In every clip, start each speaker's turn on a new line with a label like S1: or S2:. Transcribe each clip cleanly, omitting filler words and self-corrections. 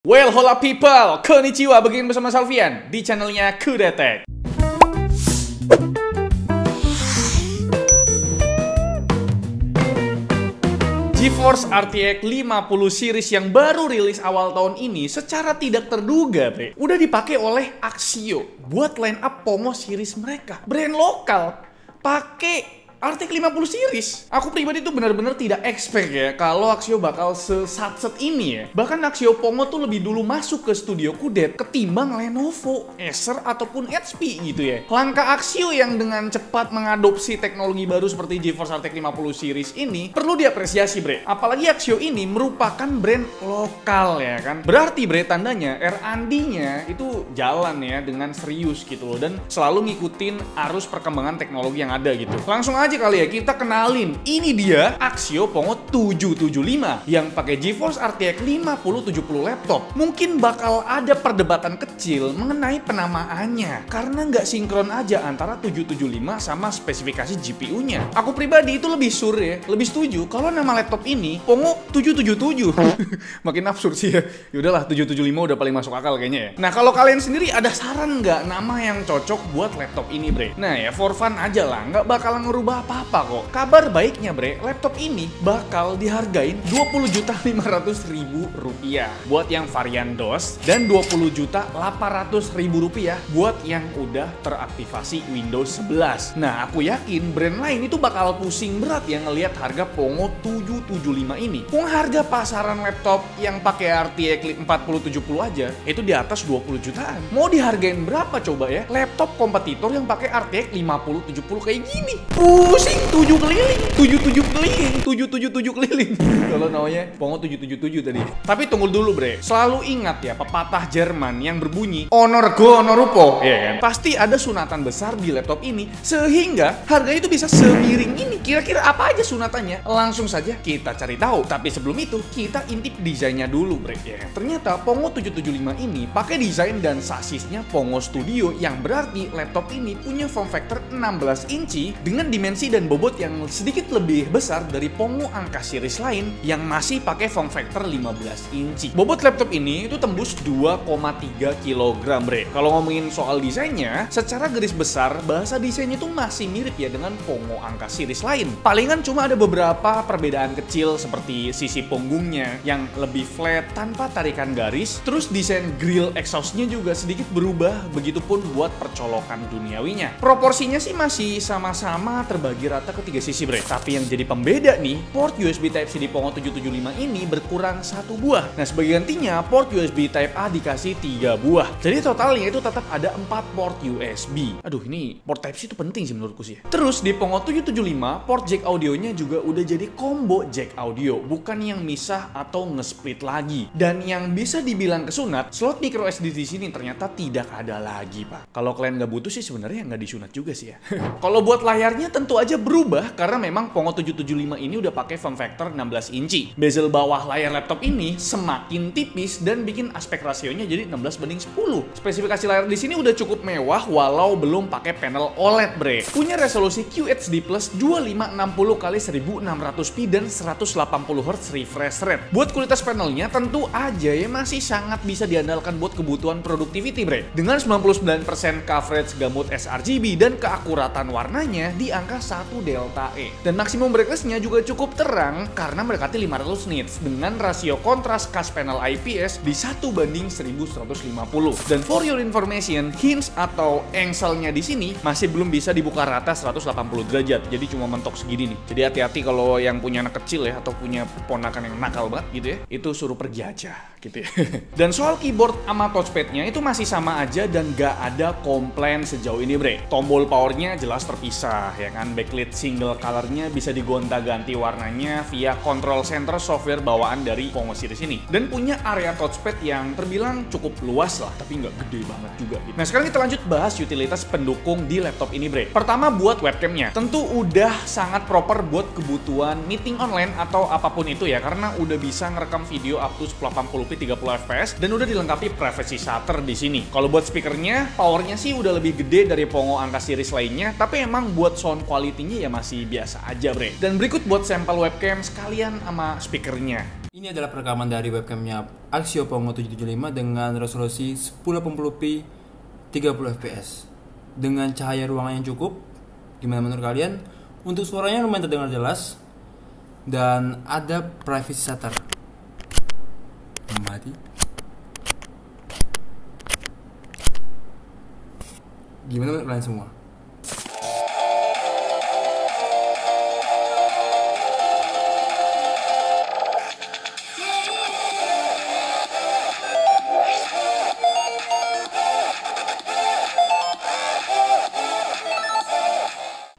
S1: Well, hola people, konnichiwa, begini bersama Salvian di channelnya Kudetek. GeForce RTX 50 series yang baru rilis awal tahun ini secara tidak terduga, bre, udah dipakai oleh Axio buat line up Pongo series mereka. Brand lokal pakai RTX 50 series. Aku pribadi tuh benar-benar tidak expect ya kalau Axio bakal sesat-set ini ya. Bahkan Axio Pongo tuh lebih dulu masuk ke studio Kudet ketimbang Lenovo, Acer ataupun HP gitu ya. Langkah Axio yang dengan cepat mengadopsi teknologi baru seperti GeForce RTX 50 series ini perlu diapresiasi, bre. Apalagi Axio ini merupakan brand lokal ya kan. Berarti bre, tandanya R&D-nya itu jalan ya dengan serius gitu loh, dan selalu ngikutin arus perkembangan teknologi yang ada gitu. Langsung aja kali ya kita kenalin. Ini dia Axio Pongo 775 yang pakai GeForce RTX 5070 laptop. Mungkin bakal ada perdebatan kecil mengenai penamaannya karena nggak sinkron aja antara 775 sama spesifikasi GPU-nya. Aku pribadi itu lebih lebih setuju kalau nama laptop ini Pongo 777. Makin absurd sih ya. Yaudahlah, 775 udah paling masuk akal kayaknya ya. Nah, kalau kalian sendiri ada saran nggak nama yang cocok buat laptop ini, bre? Nah ya, for fun aja lah, nggak bakalan ngerubah apa-apa kok. Kabar baiknya, bre, laptop ini bakal dihargain 20.500.000 rupiah buat yang varian DOS dan 20.800.000 rupiah buat yang udah teraktivasi Windows 11. Nah, aku yakin brand lain itu bakal pusing berat yang ngelihat harga Pongo 775 ini. Kung harga pasaran laptop yang pakai RTX 4070 aja itu di atas 20 jutaan. Mau dihargain berapa coba ya laptop kompetitor yang pakai RTX 5070 kayak gini? Pusing 7 keliling, 77 keliling. Kalau namanya Pongo 777 tadi. Tapi tunggu dulu, bre. Selalu ingat ya pepatah Jerman yang berbunyi honor go honor rupo, ya kan? Pasti ada sunatan besar di laptop ini sehingga harganya itu bisa semiring ini. Kira-kira apa aja sunatannya? Langsung saja kita cari tahu. Tapi sebelum itu kita intip desainnya dulu, bre. Ya, ternyata Pongo 775 ini pakai desain dan sasisnya Pongo Studio, yang berarti laptop ini punya form factor 16 inci dengan dimensi dan bobot yang sedikit lebih besar dari Pongo angka series lain yang masih pakai form factor 15 inci. Bobot laptop ini itu tembus 2,3 kg, bre. Kalau ngomongin soal desainnya, secara garis besar bahasa desainnya itu masih mirip ya dengan Pongo angka series lain. Palingan cuma ada beberapa perbedaan kecil seperti sisi punggungnya yang lebih flat tanpa tarikan garis. Terus desain grill exhaustnya juga sedikit berubah, begitupun buat percolokan duniawinya. Proporsinya sih masih sama-sama terbagi rata ke tiga sisi, bre. Tapi yang jadi pembeda nih, port USB Type-C di Pongo 775 ini berkurang 1 buah. Nah, sebagai gantinya port USB Type-A dikasih 3 buah. Jadi totalnya itu tetap ada 4 port USB. Aduh, ini port Type-C itu penting sih menurutku sih. Terus di Pongo 775, port jack audionya juga udah jadi combo jack audio, bukan yang misah atau nge-split lagi. Dan yang bisa dibilang kesunat, slot micro SD di sini ternyata tidak ada lagi, pak. Kalau kalian nggak butuh sih sebenarnya nggak disunat juga sih ya. Kalau buat layarnya tentu aja berubah karena memang Pongo 775 ini udah pakai form factor 16 inci. Bezel bawah layar laptop ini semakin tipis dan bikin aspek rasionya jadi 16:10. Spesifikasi layar di sini udah cukup mewah walau belum pakai panel OLED, bre. Punya resolusi QHD+ 2560x1600p dan 180Hz refresh rate. Buat kualitas panelnya tentu aja ya masih sangat bisa diandalkan buat kebutuhan productivity, bre. Dengan 99% coverage gamut sRGB dan keakuratan warnanya di angka 1 delta E. Dan maksimum brightness-nya juga cukup terang karena mendekati 500 nits dengan rasio kontras khas panel IPS di 1:1150. Dan for your information, hinge atau engselnya di sini masih belum bisa dibuka rata 180 derajat. Jadi cuma mentok segini nih. Jadi hati-hati kalau yang punya anak kecil ya atau punya ponakan yang nakal banget gitu ya. Itu suruh pergi aja gitu ya. Dan soal keyboard sama touchpad-nya itu masih sama aja dan gak ada komplain sejauh ini, bre. Tombol powernya jelas terpisah ya kan. Backlit single colornya bisa digonta-ganti warnanya via control center software bawaan dari Pongo series ini. Dan punya area touchpad yang terbilang cukup luas lah, tapi nggak gede banget juga gitu. Nah, sekarang kita lanjut bahas utilitas pendukung di laptop ini, bre. Pertama, buat webcamnya. Tentu udah sangat proper buat kebutuhan meeting online atau apapun itu ya, karena udah bisa ngerekam video up to 1080p 30fps dan udah dilengkapi privacy shutter di sini. Kalau buat speakernya, powernya sih udah lebih gede dari Pongo angka series lainnya, tapi emang buat sound quality-nya ya masih biasa aja, bre. Dan berikut buat sampel webcam sekalian sama speakernya.
S2: Ini adalah perekaman dari webcamnya Axio Pongo 775 dengan resolusi 1080p 30 fps dengan cahaya ruangan yang cukup. Gimana menurut kalian? Untuk suaranya lumayan terdengar jelas dan ada privacy shutter. Mati. Gimana menurut kalian semua?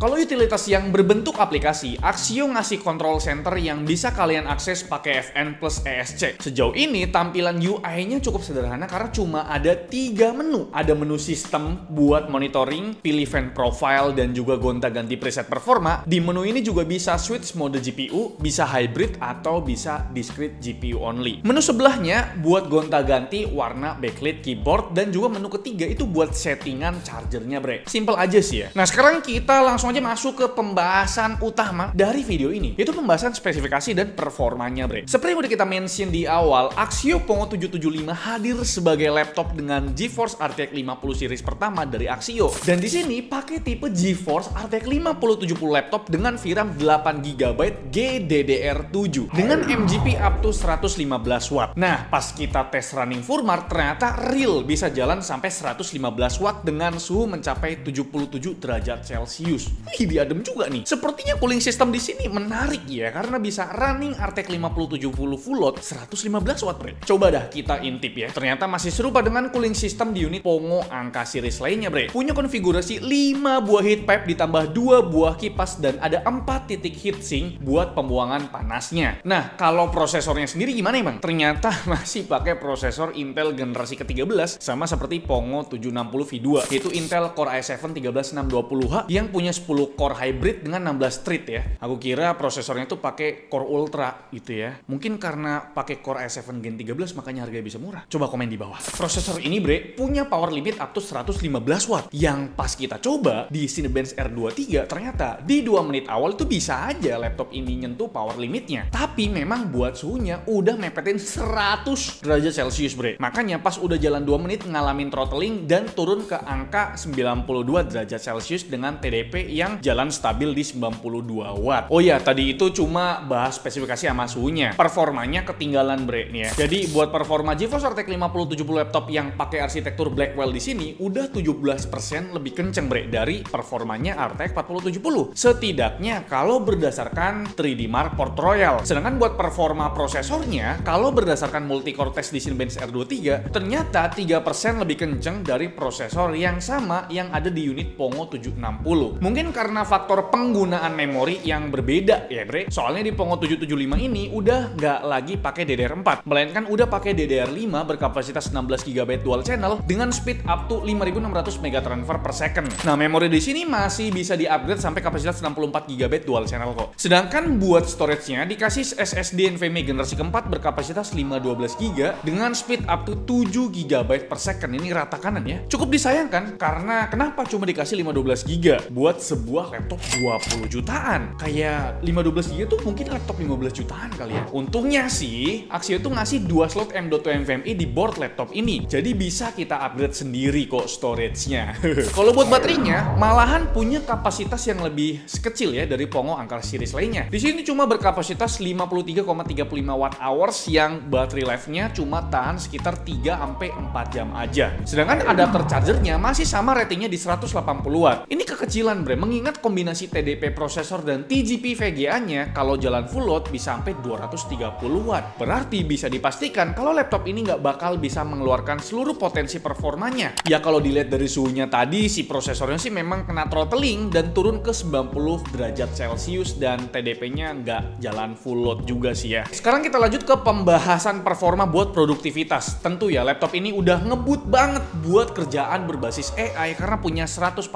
S1: Kalau utilitas yang berbentuk aplikasi, Axio ngasih control center yang bisa kalian akses pakai FN plus ESC. Sejauh ini tampilan UI-nya cukup sederhana karena cuma ada 3 menu. Ada menu sistem buat monitoring, pilih fan profile, dan juga gonta-ganti preset performa. Di menu ini juga bisa switch mode GPU, bisa hybrid, atau bisa discrete GPU only. Menu sebelahnya buat gonta-ganti warna backlit keyboard, dan juga menu ketiga itu buat settingan chargernya, bre. Simple aja sih ya. Nah, sekarang kita langsung aja masuk ke pembahasan utama dari video ini, yaitu pembahasan spesifikasi dan performanya, bre. Seperti yang udah kita mention di awal, Axio Pongo 775 hadir sebagai laptop dengan GeForce RTX 50 series pertama dari Axio. Dan di sini pakai tipe GeForce RTX 5070 laptop dengan VRAM 8GB GDDR7 dengan MGP up to 115 watt. Nah, pas kita tes running firmware ternyata real bisa jalan sampai 115 watt dengan suhu mencapai 77 derajat Celcius. Wih, diadem juga nih. Sepertinya cooling system di sini menarik ya, karena bisa running RTX 5070 full load 115 watt, bre. Coba dah kita intip ya. Ternyata masih serupa dengan cooling system di unit Pongo angka series lainnya, bre. Punya konfigurasi 5 buah heat pipe ditambah 2 buah kipas dan ada 4 titik heatsink buat pembuangan panasnya. Nah, kalau prosesornya sendiri gimana emang? Ternyata masih pakai prosesor Intel generasi ke-13 sama seperti Pongo 760 V2, yaitu Intel Core i7 13620H yang punya 10 core hybrid dengan 16 thread ya. Aku kira prosesornya tuh pakai Core Ultra gitu ya. Mungkin karena pakai Core i7 Gen 13 makanya harganya bisa murah. Coba komen di bawah. Prosesor ini, bre, punya power limit up to 115 watt. Yang pas kita coba di Cinebench R23 ternyata di 2 menit awal itu bisa aja laptop ini nyentuh power limitnya. Tapi memang buat suhunya udah mepetin 100 derajat Celcius, bre. Makanya pas udah jalan 2 menit ngalamin throttling dan turun ke angka 92 derajat Celcius dengan TDP yang jalan stabil di 92 watt. Oh ya, tadi itu cuma bahas spesifikasi sama suhunya. Performanya ketinggalan, bre, nih ya. Jadi buat performa GeForce RTX 5070 laptop yang pakai arsitektur Blackwell di sini udah 17% lebih kenceng, bre, dari performanya RTX 4070. Setidaknya kalau berdasarkan 3D Mark Port Royal. Sedangkan buat performa prosesornya, kalau berdasarkan multi-core test di Cinebench R23, ternyata 3% lebih kenceng dari prosesor yang sama yang ada di unit Pongo 760. Mungkin karena faktor penggunaan memori yang berbeda ya, bre. Soalnya di Pongo 775 ini udah nggak lagi pakai DDR4, melainkan udah pakai DDR5 berkapasitas 16GB dual channel dengan speed up to 5600 MB transfer per second. Nah, memori di sini masih bisa di-upgrade sampai kapasitas 64GB dual channel kok. Sedangkan buat storage-nya dikasih SSD NVMe generasi keempat berkapasitas 512GB dengan speed up to 7GB per second. Ini rata kanan ya. Cukup disayangkan karena kenapa cuma dikasih 512GB buat sebuah laptop 20 jutaan. Kayak 512GB tuh mungkin laptop 15 jutaan kali ya. Untungnya sih Axio tuh ngasih 2 slot M.2 NVMe di board laptop ini. Jadi bisa kita upgrade sendiri kok storage-nya. Kalau buat baterainya malahan punya kapasitas yang lebih kecil ya dari Pongo angka series lainnya. Di sini cuma berkapasitas 53,35 watt hours yang baterai life-nya cuma tahan sekitar 3-4 jam aja. Sedangkan adapter chargernya masih sama ratingnya di 180 watt. Ini kekecilan, bre, mengingat kombinasi TDP prosesor dan TGP VGA-nya kalau jalan full load bisa sampai 230 watt. Berarti bisa dipastikan kalau laptop ini nggak bakal bisa mengeluarkan seluruh potensi performanya. Ya kalau dilihat dari suhunya tadi, si prosesornya sih memang kena throttling dan turun ke 90 derajat Celcius dan TDP-nya nggak jalan full load juga sih ya. Sekarang kita lanjut ke pembahasan performa buat produktivitas. Tentu ya laptop ini udah ngebut banget buat kerjaan berbasis AI karena punya 144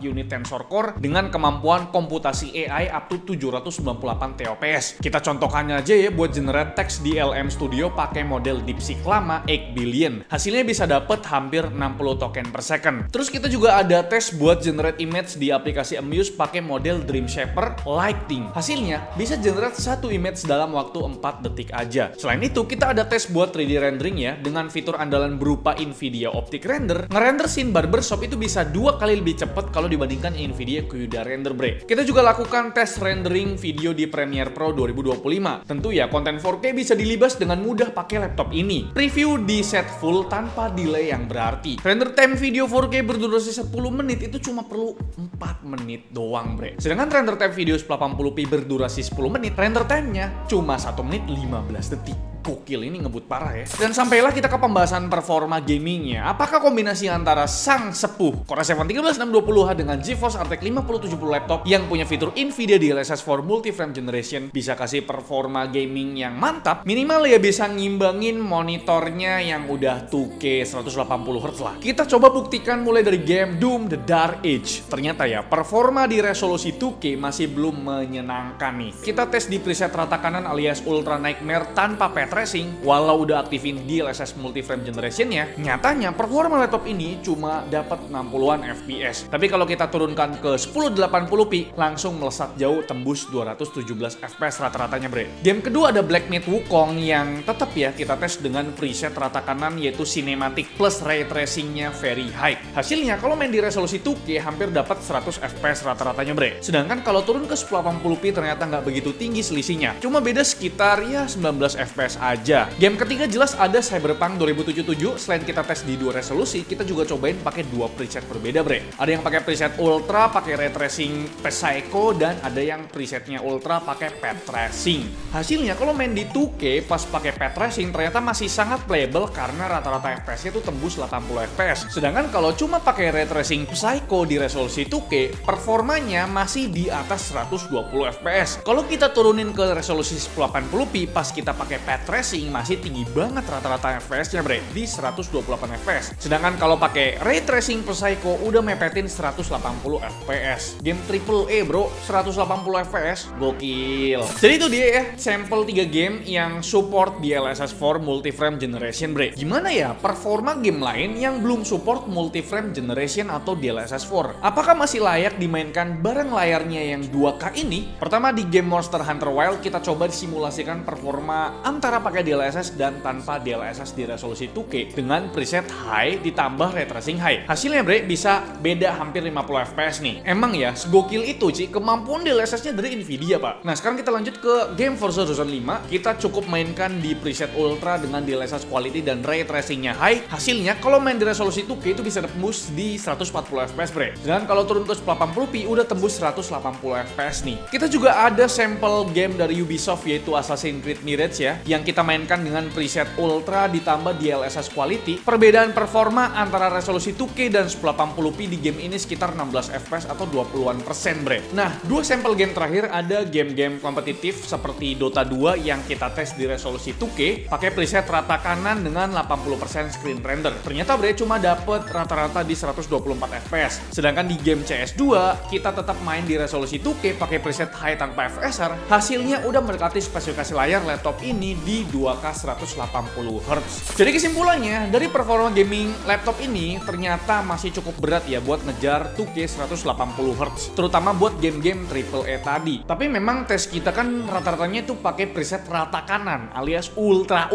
S1: unit Tensor Core core dengan kemampuan komputasi AI up to 798 TOPS. Kita contohkannya aja ya buat generate text di LM Studio pakai model DeepSeek lama 8 billion. Hasilnya bisa dapet hampir 60 token per second. Terus kita juga ada tes buat generate image di aplikasi Amuse pakai model Dream Shaper Lighting. Hasilnya bisa generate satu image dalam waktu 4 detik aja. Selain itu, kita ada tes buat 3D rendering ya dengan fitur andalan berupa Nvidia Optic Render. Ngerender scene barbershop itu bisa 2 kali lebih cepat kalau dibandingkan Nvidia CUDA Render Bre. Kita juga lakukan tes rendering video di Premiere Pro 2025. Tentu ya konten 4K bisa dilibas dengan mudah pakai laptop ini. Preview di set full tanpa delay yang berarti. Render time video 4K berdurasi 10 menit itu cuma perlu 4 menit doang bre. Sedangkan render time video 1080p berdurasi 10 menit, render time-nya cuma 1 menit 15 detik. Gokil, ini ngebut parah ya. Dan sampailah kita ke pembahasan performa gamingnya. Apakah kombinasi antara sang sepuh Core i7 13620H dengan GeForce RTX 5070 laptop yang punya fitur Nvidia DLSS 4 Multi-Frame Generation bisa kasih performa gaming yang mantap? Minimal ya bisa ngimbangin monitornya yang udah 2K 180Hz lah. Kita coba buktikan mulai dari game Doom The Dark Age. Ternyata ya performa di resolusi 2K masih belum menyenangkan nih. Kita tes di preset rata kanan alias Ultra Nightmare tanpa tracing, walau udah aktifin DLSS Multi-Frame Generation-nya, nyatanya performa laptop ini cuma dapat 60-an FPS. Tapi kalau kita turunkan ke 1080p, langsung melesat jauh tembus 217 FPS rata-ratanya bre. Game kedua ada Black Myth Wukong yang tetap ya kita tes dengan preset rata kanan yaitu Cinematic plus Ray Tracing-nya very high. Hasilnya kalau main di resolusi 2K hampir dapat 100 FPS rata-ratanya bre. Sedangkan kalau turun ke 1080p ternyata nggak begitu tinggi selisihnya. Cuma beda sekitar ya 19 FPS aja. Game ketiga jelas ada Cyberpunk 2077. Selain kita tes di 2 resolusi, kita juga cobain pakai 2 preset berbeda bre. Ada yang pakai preset Ultra, pakai Ray Tracing Psycho, dan ada yang presetnya Ultra pakai Path Tracing. Hasilnya kalau main di 2K pas pakai Path Tracing ternyata masih sangat playable karena rata-rata FPS-nya tuh tembus 80 FPS. Sedangkan kalau cuma pakai Ray Tracing Psycho di resolusi 2K, performanya masih di atas 120 FPS. Kalau kita turunin ke resolusi 1080p pas kita pakai Path Tracing masih tinggi banget rata-rata FPS-nya bre, di 128 FPS. Sedangkan kalau pakai Ray Tracing Psycho udah mepetin 180 FPS. Game AAA bro, 180 FPS, gokil. Jadi itu dia ya, sampel 3 game yang support DLSS 4 Multi-Frame Generation bre. Gimana ya performa game lain yang belum support Multi-Frame Generation atau DLSS 4? Apakah masih layak dimainkan bareng layarnya yang 2K ini? Pertama di game Monster Hunter Wilds kita coba disimulasikan performa antara pakai DLSS dan tanpa DLSS di resolusi 2K dengan preset high ditambah ray tracing high. Hasilnya bre bisa beda hampir 50 FPS nih. Emang ya segokil itu Ci kemampuan DLSS-nya dari Nvidia pak. Nah sekarang kita lanjut ke game Forza Horizon 5. Kita cukup mainkan di preset Ultra dengan DLSS quality dan ray tracing-nya high. Hasilnya kalau main di resolusi 2K itu bisa tembus di 140 FPS bre. Dan kalau turun ke 1080p udah tembus 180 FPS nih. Kita juga ada sampel game dari Ubisoft yaitu Assassin's Creed Mirage ya, yang kita mainkan dengan preset Ultra ditambah DLSS quality. Perbedaan performa antara resolusi 2K dan 1080p di game ini sekitar 16 FPS atau 20-an persen bre. Nah, 2 sampel game terakhir ada game-game kompetitif seperti Dota 2 yang kita tes di resolusi 2K pakai preset rata kanan dengan 80% screen render. Ternyata bre cuma dapet rata-rata di 124 FPS. Sedangkan di game CS2 kita tetap main di resolusi 2K pakai preset high tanpa FSR. Hasilnya udah mendekati spesifikasi layar laptop ini di 2K 180Hz. Jadi kesimpulannya, dari performa gaming laptop ini ternyata masih cukup berat ya buat ngejar 2K 180Hz, terutama buat game-game AAA tadi. Tapi memang tes kita kan rata-ratanya itu pakai preset rata kanan alias ultra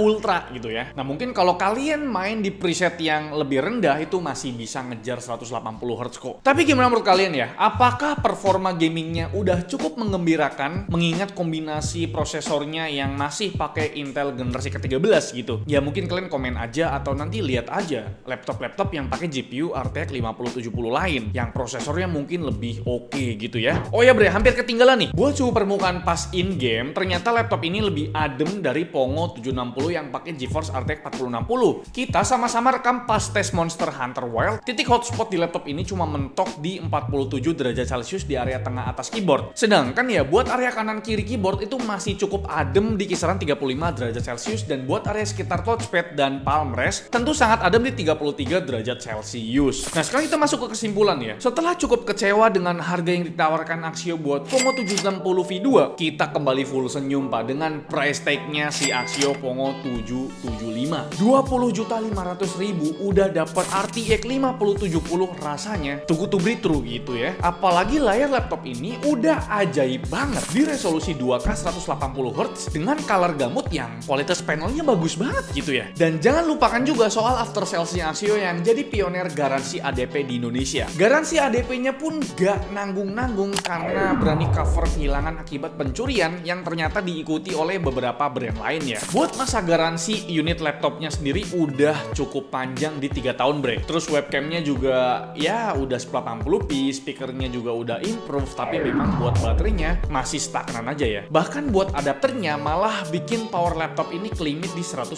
S1: gitu ya. Nah mungkin kalau kalian main di preset yang lebih rendah itu masih bisa ngejar 180Hz kok. Tapi gimana menurut kalian ya? Apakah performa gamingnya udah cukup menggembirakan mengingat kombinasi prosesornya yang masih pakai Intel generasi ke-13 gitu? Ya mungkin kalian komen aja atau nanti lihat aja laptop-laptop yang pakai GPU RTX 5070 lain yang prosesornya mungkin lebih oke gitu ya. Oh ya bre, hampir ketinggalan nih. Buat suhu permukaan pas in game, ternyata laptop ini lebih adem dari Pongo 760 yang pakai GeForce RTX 4060. Kita sama-sama rekam pas tes Monster Hunter Wilds. Titik hotspot di laptop ini cuma mentok di 47 derajat Celcius di area tengah atas keyboard. Sedangkan ya buat area kanan kiri keyboard itu masih cukup adem di kisaran 35 derajat Celcius, dan buat area sekitar touchpad dan palm rest tentu sangat adem di 33 derajat Celcius. Nah sekarang kita masuk ke kesimpulan ya. Setelah cukup kecewa dengan harga yang ditawarkan Axio buat Pongo 760 V2, kita kembali full senyum Pak dengan price tag-nya si Axio Pongo 775. 20.500.000 udah dapat RTX 5070, rasanya too good to be true gitu ya. Apalagi layar laptop ini udah ajaib banget di resolusi 2K 180Hz dengan color gamut yang kualitas panelnya bagus banget gitu ya. Dan jangan lupakan juga soal after sales-nya Axio yang jadi pionir garansi ADP di Indonesia. Garansi ADP-nya pun gak nanggung-nanggung karena berani cover kehilangan akibat pencurian yang ternyata diikuti oleh beberapa brand lain ya. Buat masa garansi unit laptopnya sendiri udah cukup panjang di 3 tahun bre. Terus webcamnya juga ya udah 1080p, speakernya juga udah improve, tapi memang buat baterainya masih stagnan aja ya. Bahkan buat adapternya malah bikin power laptop ini kelimit di 180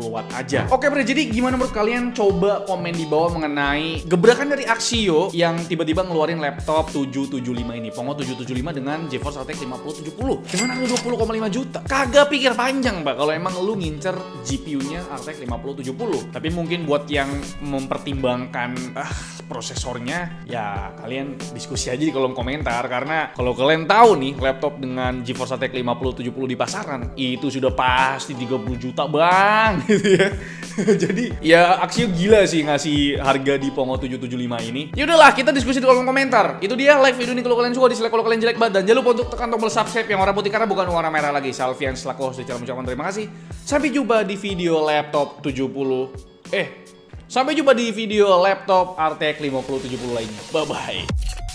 S1: watt aja. Oke bre, jadi gimana menurut kalian? Coba komen di bawah mengenai gebrakan dari Axio yang tiba-tiba ngeluarin laptop 775 ini, Pongo 775 dengan GeForce RTX 5070 dengan harga 20,5 juta. Kagak pikir panjang Mbak kalau emang lu ngincer GPU-nya RTX 5070. Tapi mungkin buat yang mempertimbangkan prosesornya, ya kalian diskusi aja di kolom komentar, karena kalau kalian tahu nih laptop dengan GeForce RTX 5070 di pasaran itu sudah pasti 30 juta bang gitu ya. Jadi ya Axio gila sih ngasih harga di Pongo 775 ini. Yaudahlah, kita diskusi di kolom komentar. Itu dia live video ini, kalau kalian suka dislike, kalau kalian jelek banget, dan jangan lupa untuk tekan tombol subscribe yang warna putih karena bukan warna merah lagi. Salvian selaku host di channel mengucapkan terima kasih. Sampai jumpa di video laptop RTX 5070 lainnya. Bye bye.